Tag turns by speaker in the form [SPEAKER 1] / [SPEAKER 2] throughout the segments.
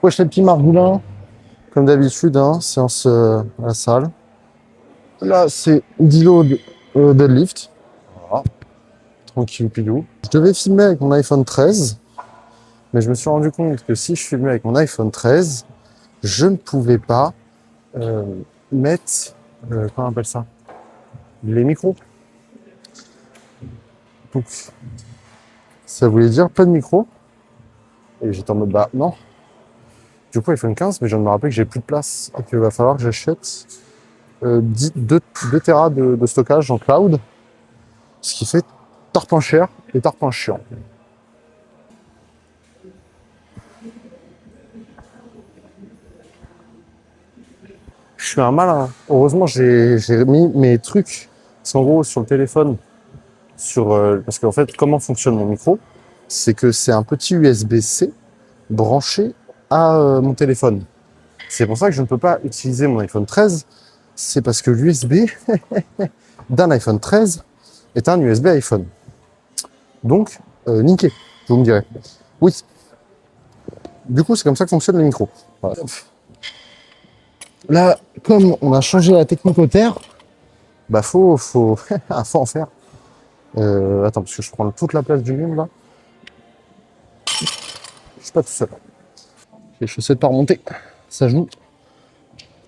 [SPEAKER 1] Wesh les petits margoulins, comme d'habitude, hein, séance à la salle. Là, c'est 10 lots de deadlift. Voilà, tranquille pilou. Je devais filmer avec mon iPhone 13, mais je me suis rendu compte que si je filmais avec mon iPhone 13, je ne pouvais pas euh, mettre, comment on appelle ça, les micros. Donc, ça voulait dire pas de micro. Et j'étais en mode, bah non. Du coup, iPhone 15, mais je viens de me rappeler que j'ai plus de place et qu'il va falloir que j'achète 2 Tera de stockage en cloud, ce qui fait tarpin cher et tarpin chiant. Je suis un malin. Heureusement, j'ai mis mes trucs. Parce qu'en gros, sur le téléphone, parce qu'en fait, comment fonctionne mon micro? C'est que c'est un petit USB-C branché à mon téléphone. C'est pour ça que je ne peux pas utiliser mon iPhone 13. C'est parce que l'USB d'un iPhone 13 est un USB iPhone. Donc, niqué, vous me direz. Oui. Du coup, c'est comme ça que fonctionne le micro. Voilà. Là, comme on a changé la technique au terre, bah faut faut en faire. Attends, parce que je prends toute la place du monde là. Je suis pas tout seul. Les chaussettes par remonter, ça joue.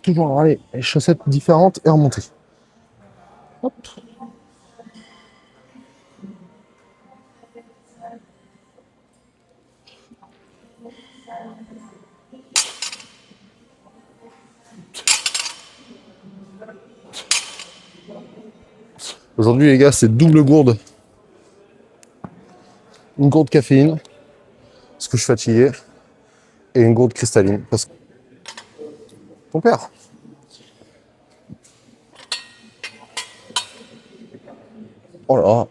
[SPEAKER 1] Toujours à râler. Les chaussettes différentes et remonter. Hop. Aujourd'hui les gars, c'est double gourde. Une gourde caféine, parce que je suis fatigué, et une gourde cristalline, parce que ton père. Oh là là.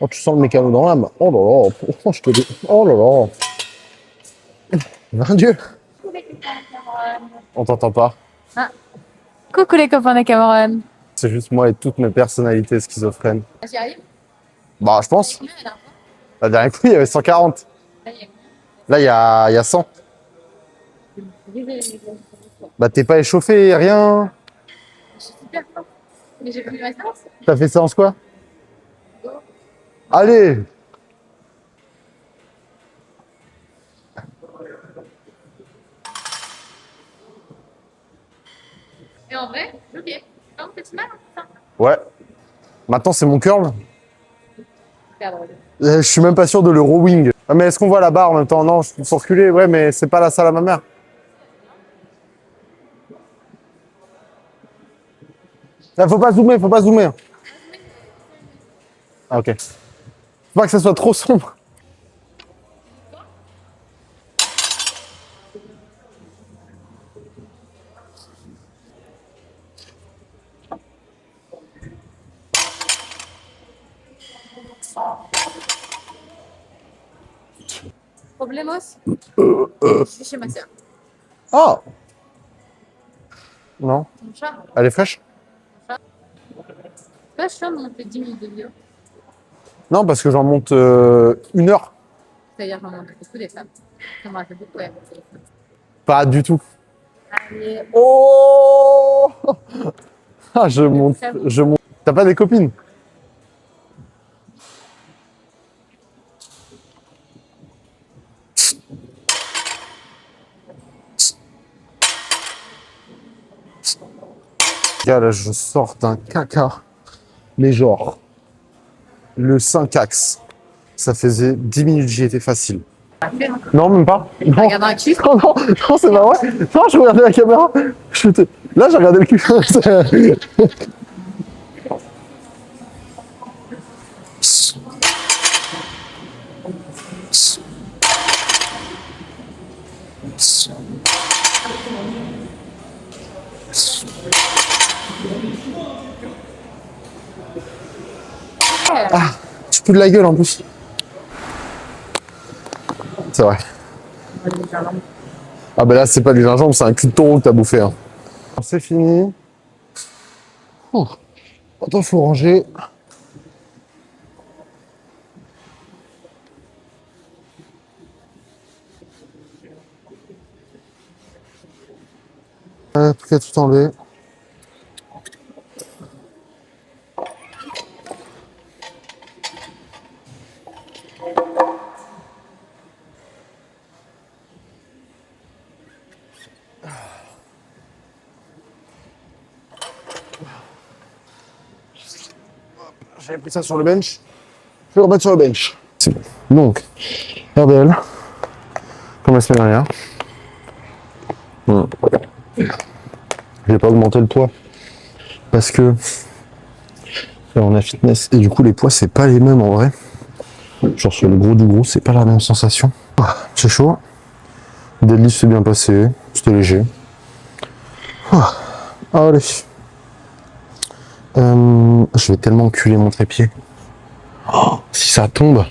[SPEAKER 1] Oh, tu sens le mécano dans l'âme. Oh là là. Oh, je te dis. Oh là là. Mon Dieu. On t'entend pas.
[SPEAKER 2] Ah. Coucou les copains de Cameron.
[SPEAKER 1] C'est juste moi et toutes mes personnalités schizophrènes.
[SPEAKER 2] J'y arrive?
[SPEAKER 1] Bah, je pense.
[SPEAKER 2] Combien la dernière fois?
[SPEAKER 1] La dernière fois, il y avait 140.
[SPEAKER 2] Là, il y a
[SPEAKER 1] Là, il y a 100.
[SPEAKER 2] combien?
[SPEAKER 1] Bah, t'es pas échauffé, rien.
[SPEAKER 2] Je suis super forte. Mais j'ai pris ma séance.
[SPEAKER 1] T'as fait séance quoi? Allez!
[SPEAKER 2] Et en vrai, ok. Non, petit mal, hein, ça.
[SPEAKER 1] Ouais. Maintenant, c'est mon curl.
[SPEAKER 2] Super drôle.
[SPEAKER 1] Je suis même pas sûr de le rowing. Ah, mais est-ce qu'on voit la barre en même temps? Non, je peux reculer. Ouais, mais c'est pas la salle à ma mère. Là, faut pas zoomer, faut pas zoomer. Ah, ok. Faut pas que ça soit trop sombre.
[SPEAKER 2] Problemos? Je suis chez ma soeur.
[SPEAKER 1] Oh! Non.
[SPEAKER 2] Mon chat.
[SPEAKER 1] Elle est fraîche?
[SPEAKER 2] C'est pas chiant de monter 10 minutes de vidéo.
[SPEAKER 1] Non, parce que j'en monte 1 heure.
[SPEAKER 2] C'est-à-dire j'en monte beaucoup des femmes. Ça m'a fait beaucoup rire.
[SPEAKER 1] Pas du tout.
[SPEAKER 2] Allez,
[SPEAKER 1] Oh! Ah, je monte,
[SPEAKER 2] très bon.
[SPEAKER 1] je monte. T'as pas des copines? Gars, là, je sors d'un caca. Mais genre, le 5 axe. Ça faisait 10 minutes, j'y étais facile. Non, même pas. Non.
[SPEAKER 2] Regarde un cul.
[SPEAKER 1] Non, non, non, c'est pas vrai. Non, je regardais la caméra. Là, j'ai regardé le cul. Ah, tu peux de la gueule en plus. C'est vrai. Ah ben là, c'est pas du gingembre, c'est un cul de taureau que t'as bouffé. Hein. C'est fini. Ouh. Attends, faut ranger. Plus qu'à tout enlever. J'avais pris ça sur le bench. Je vais le remettre sur le bench. C'est bon. Donc, RDL, comme la semaine dernière. J'ai pas augmenté le poids parce que on a fitness et du coup les poids c'est pas les mêmes en vrai. Genre sur le gros du gros, c'est pas la même sensation. C'est chaud. Deadlift s'est bien passé, c'était léger. Allez. Je vais tellement culer mon trépied. Oh, si ça tombe.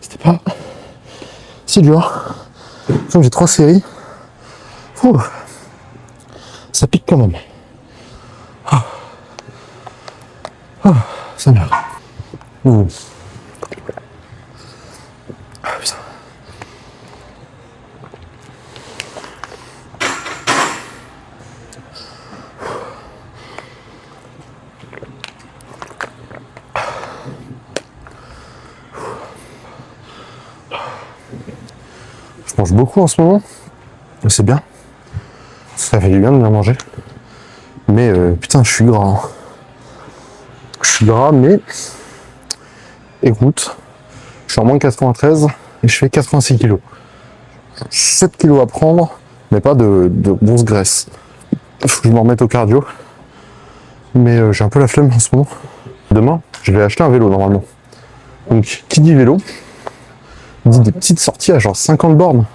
[SPEAKER 1] C'était pas si dur. Comme j'ai 3 séries. Ça pique quand même. Ça merde. Putain. Je mange beaucoup en ce moment. C'est bien. Ça fait du bien de bien manger. Mais putain, je suis gras. Hein. Je suis gras, mais écoute, je suis en moins de 93 et je fais 86 kilos. 7 kilos à prendre, mais pas de grosse graisse. Faut que je me remette au cardio. Mais j'ai un peu la flemme en ce moment. Demain, je vais acheter un vélo normalement. Donc, qui dit vélo, dit des petites sorties à genre 50 bornes.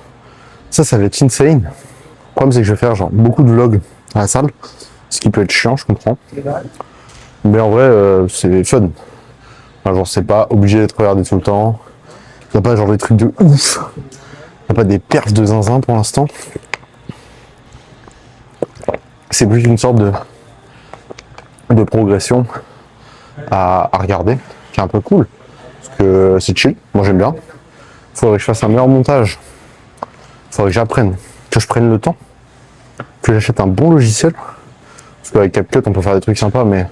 [SPEAKER 1] Ça va être insane. Le problème, c'est que je vais faire genre beaucoup de vlogs à la salle. Ce qui peut être chiant, je comprends. Mais en vrai, c'est fun. Enfin, genre, c'est pas obligé d'être regardé tout le temps. Il n'y a pas genre des trucs de ouf. Il n'y a pas des perfs de zinzin pour l'instant. C'est plus une sorte de progression à regarder, qui est un peu cool. Parce que c'est chill, moi j'aime bien. Il faudrait que je fasse un meilleur montage. Il faudrait que j'apprenne, que je prenne le temps, que j'achète un bon logiciel. Parce qu'avec CapCut, on peut faire des trucs sympas, mais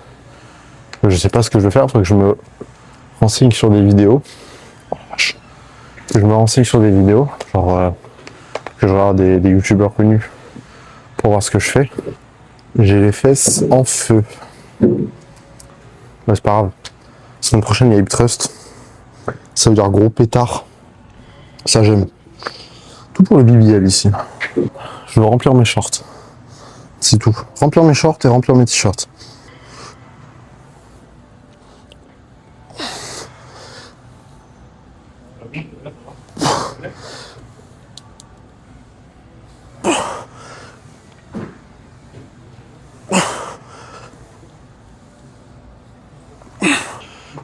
[SPEAKER 1] je sais pas ce que je veux faire. Il faudrait que je me renseigne sur des vidéos. Oh, vache. Que je me renseigne sur des vidéos, genre que je regarde des youtubeurs connus pour voir ce que je fais. J'ai les fesses en feu. Mais c'est pas grave. La semaine prochaine, il y a Hip Trust. Ça veut dire gros pétard. Ça, j'aime. Tout pour le BBL ici. Je veux remplir mes shorts. C'est tout. Remplir mes shorts et remplir mes t-shirts.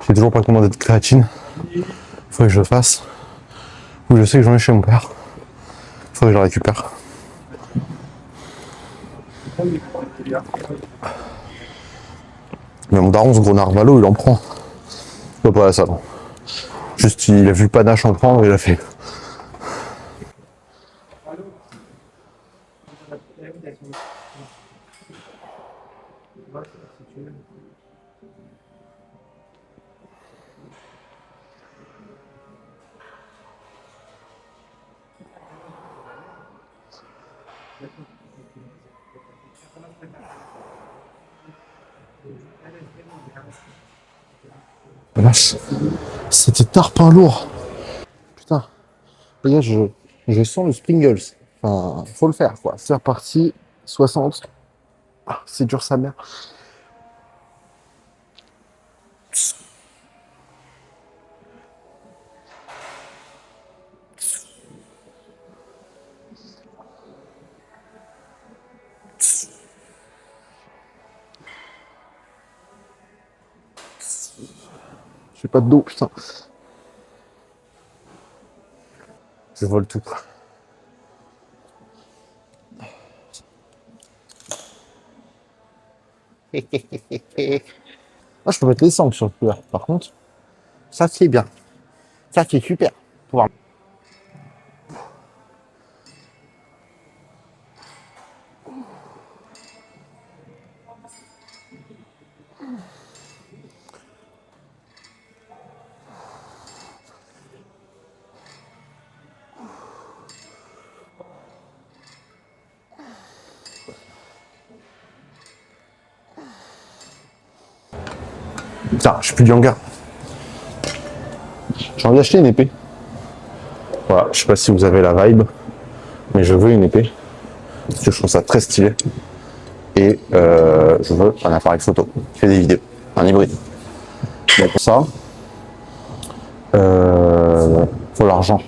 [SPEAKER 1] J'ai toujours pas commandé de créatine. Faut que je le fasse. Ou je sais que j'en ai chez mon père. Faut que je la récupère. Mais mon daron, ce gros narvalo, il en prend. Il va pas à la salle. Juste, il a vu le panache en prendre et il a fait. Vache. C'était tarpin lourd. Putain. Les gars, je sens le Springles. Enfin, faut le faire, quoi. C'est reparti. 60. Ah, c'est dur sa mère. J'ai pas d'eau, putain. Je vole tout. Ah, je peux mettre les sangles sur le couvert. Par contre, ça c'est bien. Ça c'est super. Pouvoir- Putain, je suis plus du hangar. J'ai envie d'acheter une épée. Voilà, je sais pas si vous avez la vibe, mais je veux une épée. Parce que je trouve ça très stylé. Et je veux un appareil photo qui fait des vidéos. Un hybride. Donc pour ça, faut l'argent.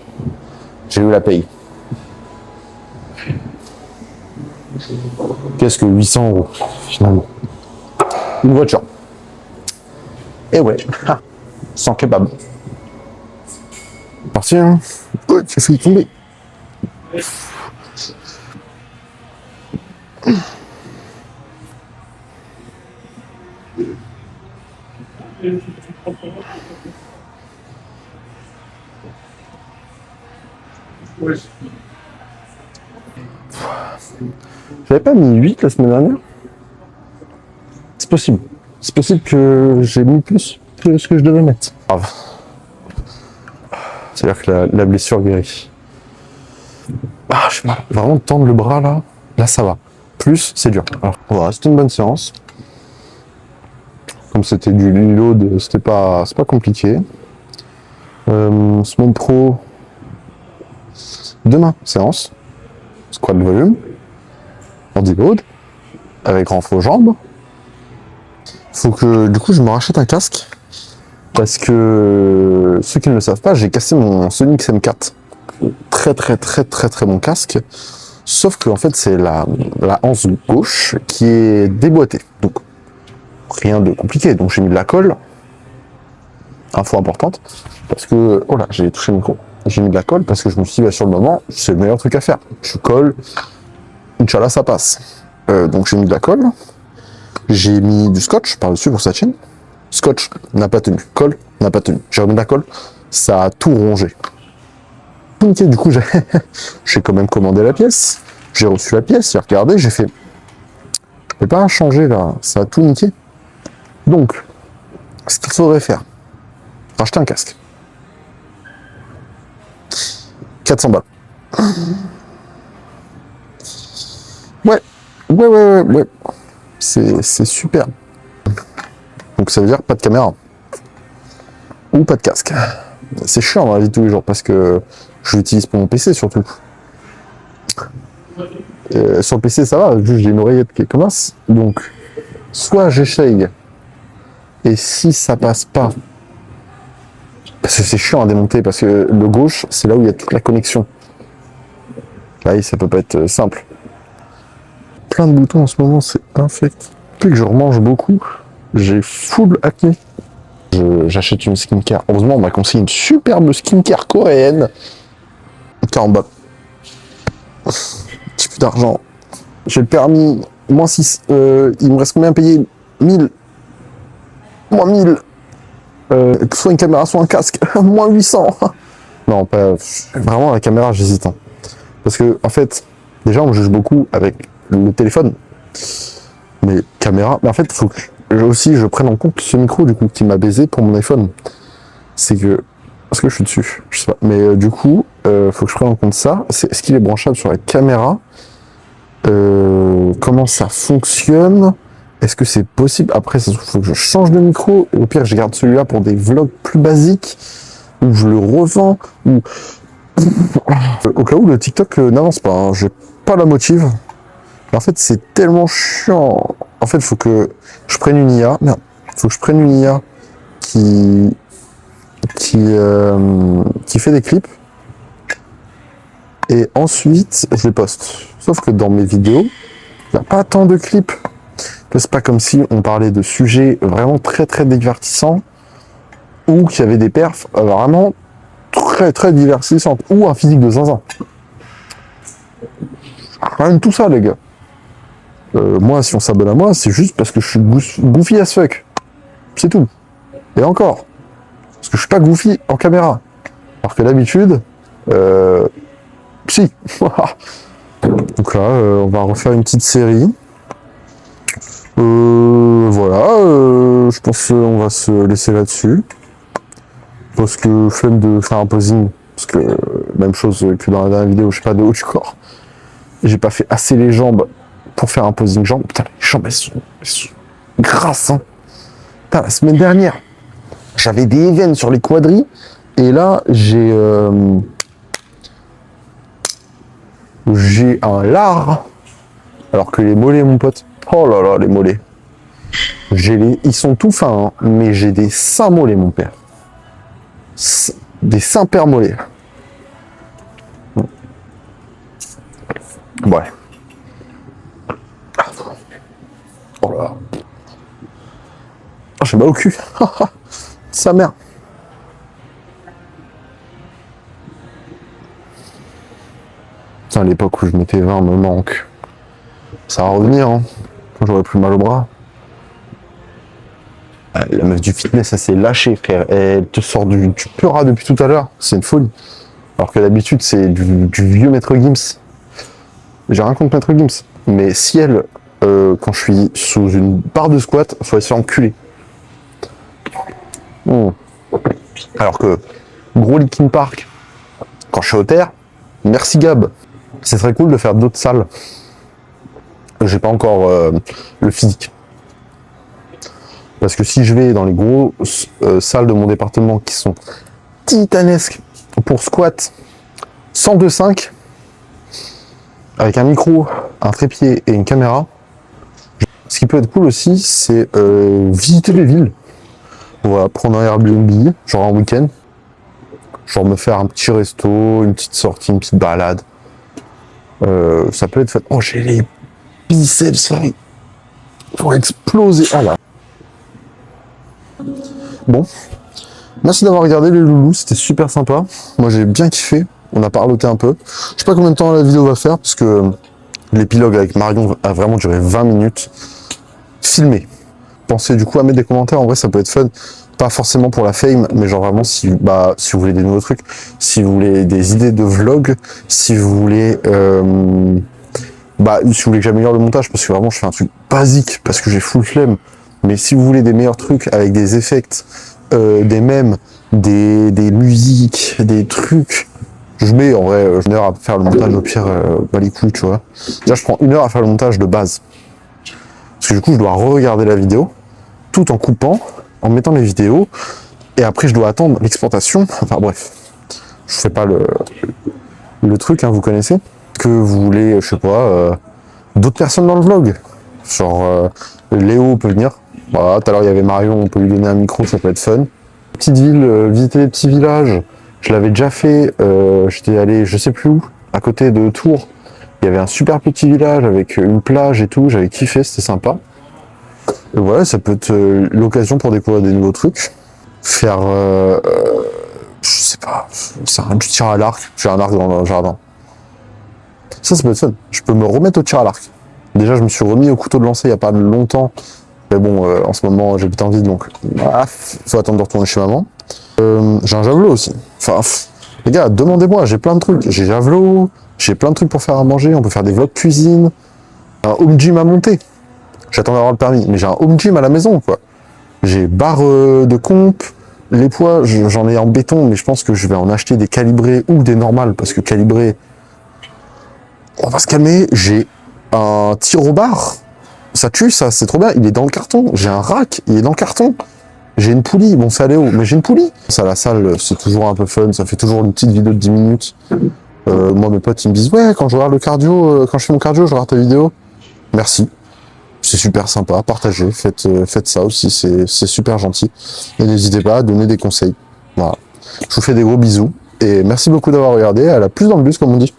[SPEAKER 1] J'ai eu la paye. Qu'est-ce que 800 € finalement? Une voiture. Et ouais, sans kebab. Parti, hein. Oh, j'ai failli tomber. J'avais pas mis 8 la semaine dernière. C'est possible. C'est possible que j'ai mis plus que ce que je devais mettre. Grave. C'est-à-dire que la blessure guérit. Ah, je sais pas. Vraiment tendre le bras là, là ça va. Plus, c'est dur. Alors voilà, c'était une bonne séance. Comme c'était du load, c'est pas compliqué. Semaine pro. Demain, séance. Squat de volume. Ordi load. Avec renfort aux jambes. Faut que du coup je me rachète un casque. Parce que ceux qui ne le savent pas, j'ai cassé mon Sony XM4. Très bon casque. Sauf que en fait c'est la anse gauche qui est déboîtée. Donc rien de compliqué. Donc j'ai mis de la colle. Info importante. Parce que. Oh là, j'ai touché le micro. J'ai mis de la colle parce que je me suis dit bah, sur le moment, c'est le meilleur truc à faire. Je colle. Inch'Allah ça passe. Donc j'ai mis de la colle. J'ai mis du scotch par-dessus pour sa chaîne. Scotch n'a pas tenu. Colle n'a pas tenu. J'ai remis de la colle. Ça a tout rongé. Ok, du coup, j'ai quand même commandé la pièce. J'ai reçu la pièce, j'ai regardé, j'ai fait. Je peux pas changer là, ça a tout niqué. Donc, ce qu'il faudrait faire, racheter un casque. 400 balles. Ouais. C'est super. Donc ça veut dire pas de caméra. Ou pas de casque. C'est chiant dans la vie de tous les jours parce que je l'utilise pour mon PC surtout. Sur le PC ça va, juste j'ai une oreillette qui est comme ça. Donc soit j'essaye et si ça passe pas, parce que c'est chiant à démonter parce que le gauche c'est là où il y a toute la connexion. Là ça peut pas être simple. Plein de boutons en ce moment, c'est infect. Depuis que je remange beaucoup, j'ai full acné. J'achète une skincare. Heureusement, on m'a conseillé une superbe skincare coréenne. 40 balles. J'ai plus d'argent. J'ai le permis. Moins 6. Il me reste combien à payer? 1000. Moins 1000. Soit une caméra, soit un casque. Moins 800. Non, pas. Vraiment, la caméra, j'hésite. Hein. Parce que, en fait, déjà, on juge beaucoup avec le téléphone. Mais caméra. Mais en fait, il faut que. Aussi, je prenne en compte ce micro du coup qui m'a baisé pour mon iPhone. C'est que parce que je suis dessus, je sais pas. Mais du coup, faut que je prenne en compte ça. Est-ce qu'il est branchable sur la caméra? Comment ça fonctionne? Est-ce que c'est possible? Après, il faut que je change de micro. Au pire, je garde celui-là pour des vlogs plus basiques ou je le revends ou au cas où le TikTok n'avance pas. Hein. J'ai pas la motive. En fait, c'est tellement chiant. En fait, il faut que je prenne une IA. Merde. Il faut que je prenne une IA qui fait des clips. Et ensuite, je les poste. Sauf que dans mes vidéos, il n'y a pas tant de clips. C'est pas comme si on parlait de sujets vraiment très divertissants. ou qui avait des perfs vraiment très très divertissantes, ou un physique de zinzin. Rien de tout ça, les gars. Moi, si on s'abonne à moi, c'est juste parce que je suis goofy as fuck. C'est tout. Et encore. Parce que je suis pas goofy en caméra. Alors que d'habitude, si. Donc là, on va refaire une petite série. Voilà. Je pense qu'on va se laisser là-dessus. Parce que flemme de faire un posing. Parce que même chose que dans la dernière vidéo, je sais pas, de haut du corps. J'ai pas fait assez les jambes pour faire un posing jambes. Putain, les jambes, elles sont grasses, hein. Putain, la semaine dernière, j'avais des veines sur les quadris. Et là, j'ai un lard. Alors que les mollets, mon pote. Oh là là, les mollets. Ils sont tout fins, hein, mais j'ai des seins mollets, mon père. Des seins père mollets. Ouais. Oh là là. Oh, j'ai mal au cul. Sa mère. Putain, l'époque où je mettais 20 me manque. Ça va revenir, hein. Quand j'aurai plus mal au bras. La meuf du fitness, elle s'est lâchée, frère. Elle te sort du peurat depuis tout à l'heure. C'est une folie. Alors que d'habitude, c'est du vieux Maître Gims. J'ai rien contre Maître Gims. Mais si elle, quand je suis sous une barre de squat, faut se faire enculer. Alors que gros Linkin Park, quand je suis au terre, merci Gab. C'est très cool de faire d'autres salles. J'ai pas encore le physique. Parce que si je vais dans les gros salles de mon département qui sont titanesques pour squat 102,5 avec un micro, un trépied et une caméra, ce qui peut être cool aussi, c'est visiter les villes. Voilà, prendre un Airbnb, genre un week-end, genre me faire un petit resto, une petite sortie, une petite balade. Ça peut être fait. Oh, j'ai les biceps pour exploser. Ah là. Bon, merci d'avoir regardé les loulous, c'était super sympa. Moi j'ai bien kiffé, on a parloté un peu. Je sais pas combien de temps la vidéo va faire, parce que l'épilogue avec Marion a vraiment duré 20 minutes. Filmé. Pensez du coup à mettre des commentaires, en vrai ça peut être fun. Pas forcément pour la fame, mais genre vraiment si vous voulez des nouveaux trucs, si vous voulez des idées de vlog, si vous voulez si vous voulez que j'améliore le montage, parce que vraiment je fais un truc basique, parce que j'ai full flemme. Mais si vous voulez des meilleurs trucs avec des effets, des mèmes, des musiques, des trucs, je mets en vrai 1 heure à faire le montage au pire, les couilles, tu vois. Déjà, je prends 1 heure à faire le montage de base. Parce que du coup, je dois re-regarder la vidéo, tout en coupant, en mettant les vidéos, et après, je dois attendre l'exportation. Enfin bref, je fais pas le truc, hein, vous connaissez. Que vous voulez, je sais pas, d'autres personnes dans le vlog. Genre, Léo peut venir. Voilà, tout à l'heure il y avait Marion, on peut lui donner un micro, ça peut être fun. Petite ville, visiter les petits villages, je l'avais déjà fait, j'étais allé je sais plus où, à côté de Tours. Il y avait un super petit village avec une plage et tout, j'avais kiffé, c'était sympa. Et voilà, ça peut être l'occasion pour découvrir des nouveaux trucs. Faire, je sais pas, du tir à l'arc, j'ai un arc dans le jardin. Ça peut être fun, je peux me remettre au tir à l'arc. Déjà je me suis remis au couteau de lancer il y a pas longtemps. Mais bon, en ce moment, j'habite en ville, donc faut attendre de retourner chez maman. J'ai un javelot aussi. Enfin, les gars, demandez-moi, j'ai plein de trucs. J'ai javelot, j'ai plein de trucs pour faire à manger, on peut faire des vlogs cuisine, un home gym à monter. J'attends d'avoir le permis, mais j'ai un home gym à la maison, quoi. J'ai barre de comp, les poids, j'en ai en béton, mais je pense que je vais en acheter des calibrés ou des normales, parce que calibrés, on va se calmer. J'ai un tir au bar. Ça tue, ça, c'est trop bien. Il est dans le carton. J'ai un rack, il est dans le carton. J'ai une poulie. Bon, c'est allé haut, mais j'ai une poulie. Ça, la salle, c'est toujours un peu fun. Ça fait toujours une petite vidéo de 10 minutes. Moi, mes potes, ils me disent, ouais, quand je regarde le cardio, quand je fais mon cardio, je regarde ta vidéo. Merci. C'est super sympa. Partagez. Faites ça aussi. C'est super gentil. Et n'hésitez pas à donner des conseils. Voilà. Je vous fais des gros bisous. Et merci beaucoup d'avoir regardé. À la plus dans le bus, comme on dit.